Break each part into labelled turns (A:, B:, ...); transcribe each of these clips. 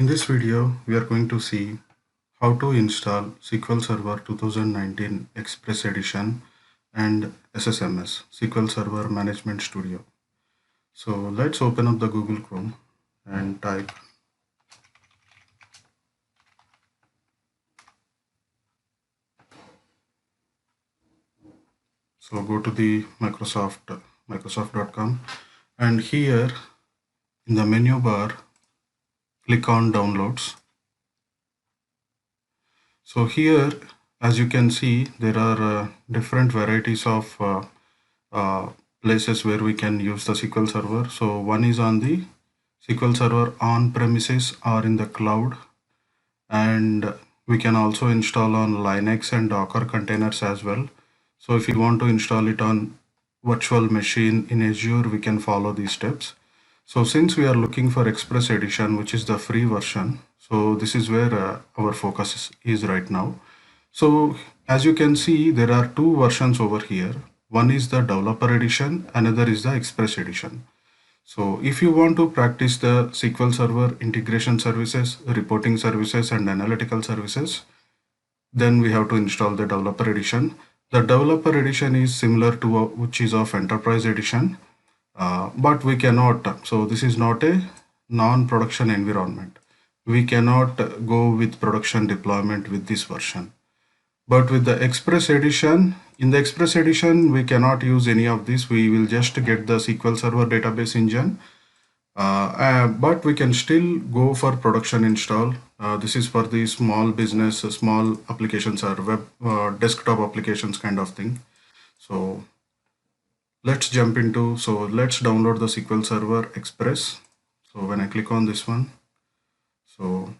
A: In this video, we are going to see how to install SQL Server 2019 Express Edition and SSMS, SQL Server Management Studio. So let's open up the Google Chrome and type. So go to the Microsoft.com, and here in the menu bar, click on Downloads. So here, as you can see, there are different varieties of uh, places where we can use the SQL Server. So one is on the SQL Server on premises or in the cloud, and we can also install on Linux and Docker containers as well. So if you want to install it on virtual machine in Azure, we can follow these steps. So since we are looking for Express Edition, which is the free version, so this is where our focus is right now. So as you can see, there are two versions over here. One is the developer edition, another is the Express edition. So if you want to practice the SQL Server integration services, reporting services, and analytical services, then we have to install the developer edition. The developer edition is similar to which is of enterprise edition, but we cannot. So this is not a non-production environment. We cannot go with production deployment with this version. But with the Express edition, in the Express edition, we cannot use any of this. We will just get the SQL Server database engine, but we can still go for production install. This is for the small business, small applications or web desktop applications kind of thing. So let's jump into, so let's download the SQL Server Express. So when I click on this one, so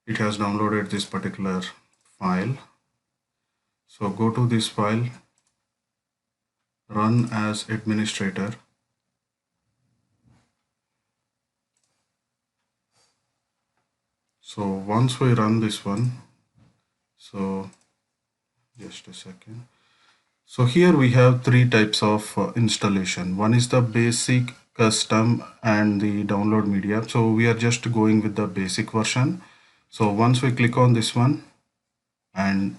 A: it has downloaded this particular file. So go to this file, run as administrator. So once we run this one, so just a second. So here we have three types of installation. One is the basic, custom, and the download media. So we are just going with the basic version. So once we click on this one and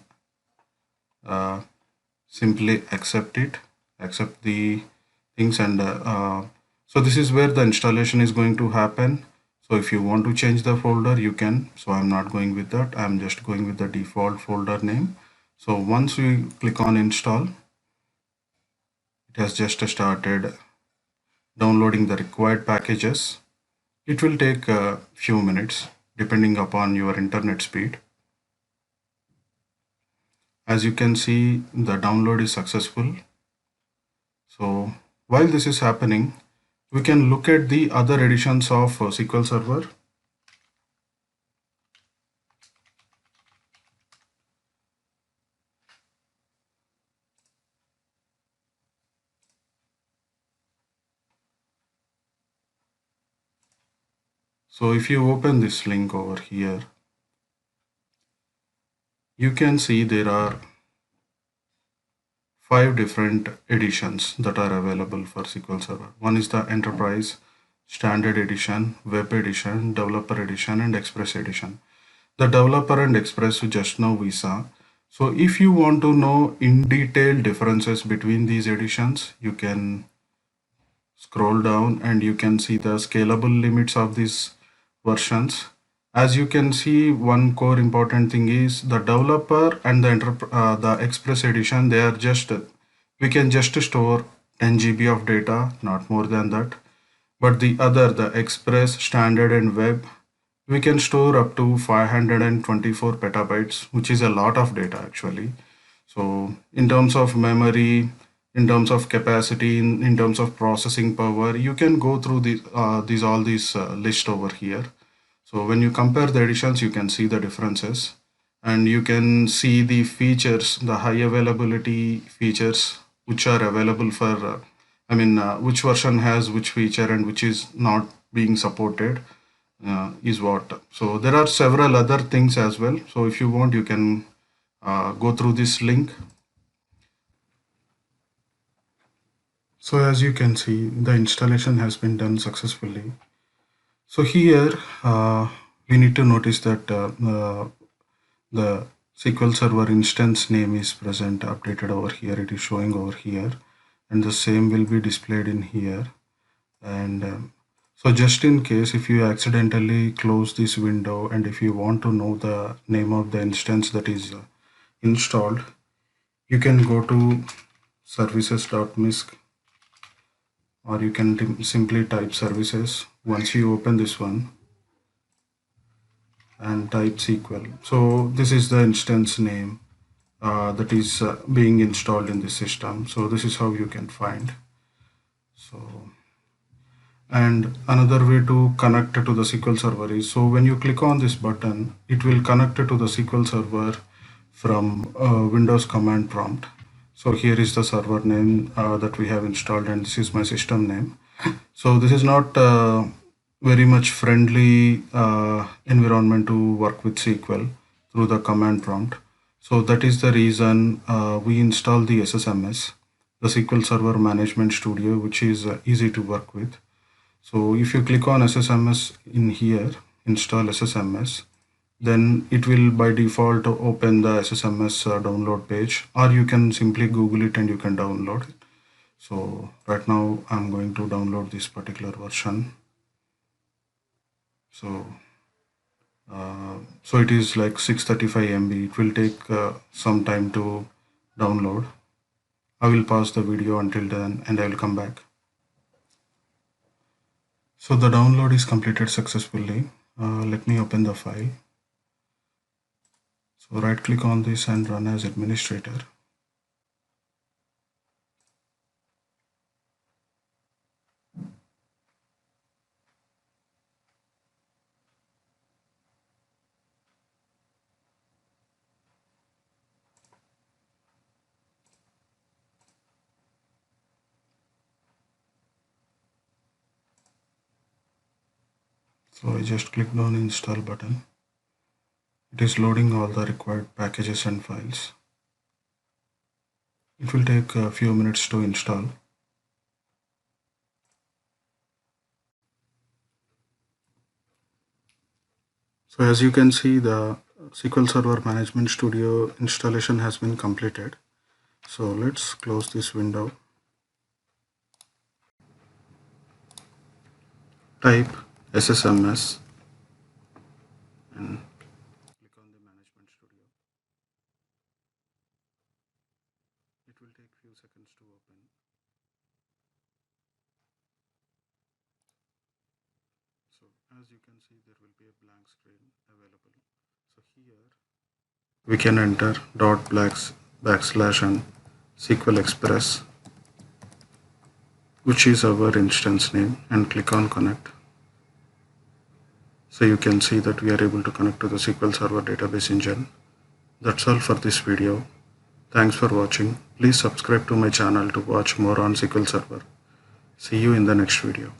A: simply accept the things, and so this is where the installation is going to happen. So if you want to change the folder, you can. So I'm not going with that. I'm just going with the default folder name. So once we click on install, it has just started downloading the required packages. It will take a few minutes depending upon your internet speed. As you can see, the download is successful. So while this is happening, we can look at the other editions of SQL Server. So if you open this link over here, you can see there are 5 different editions that are available for SQL Server. One is the Enterprise, Standard Edition, Web Edition, Developer Edition, and Express Edition. The Developer and Express just now we saw. So if you want to know in detail differences between these editions, you can scroll down and you can see the scalable limits of these versions. As you can see, one core important thing is the developer and the Express edition. They are just, we can just store 10 GB of data, not more than that. But the other, the Express, Standard, and Web, we can store up to 524 petabytes, which is a lot of data actually. So in terms of memory, in terms of capacity, in terms of processing power, you can go through all these list over here. So when you compare the editions, you can see the differences, and you can see the features, the high availability features which are available for, which version has which feature and which is not being supported is what. So there are several other things as well. So if you want, you can go through this link. So as you can see, the installation has been done successfully. So here we need to notice that the SQL Server instance name is present, updated over here. It is showing over here, and the same will be displayed in here. And so just in case if you accidentally close this window and if you want to know the name of the instance that is installed, you can go to services.misc, or you can simply type services once you open this one and type SQL. So this is the instance name that is being installed in the system. So this is how you can find. So, and another way to connect to the SQL Server is, so when you click on this button, it will connect to the SQL Server from Windows command prompt. So here is the server name that we have installed, and this is my system name. So this is not very much friendly environment to work with SQL through the command prompt. So that is the reason we install the SSMS, the SQL Server Management Studio, which is easy to work with. So if you click on SSMS in here, install SSMS, then it will by default open the SSMS download page, or you can simply Google it and you can download it. So right now I'm going to download this particular version. So so it is like 635 MB. It will take some time to download. I will pause the video until then and I will come back. So the download is completed successfully. Let me open the file. So right click on this and run as administrator. So I just clicked on install button. It is loading all the required packages and files. It will take a few minutes to install. So as you can see, the SQL Server Management Studio installation has been completed. So let's close this window. Type SSMS and click on the Management Studio. It will take few seconds to open. So as you can see, there will be a blank screen available. So here we can enter // and SQL Express, which is our instance name, and click on connect. So you can see that we are able to connect to the SQL Server database engine. That's all for this video. Thanks for watching. Please subscribe to my channel to watch more on SQL Server. See you in the next video.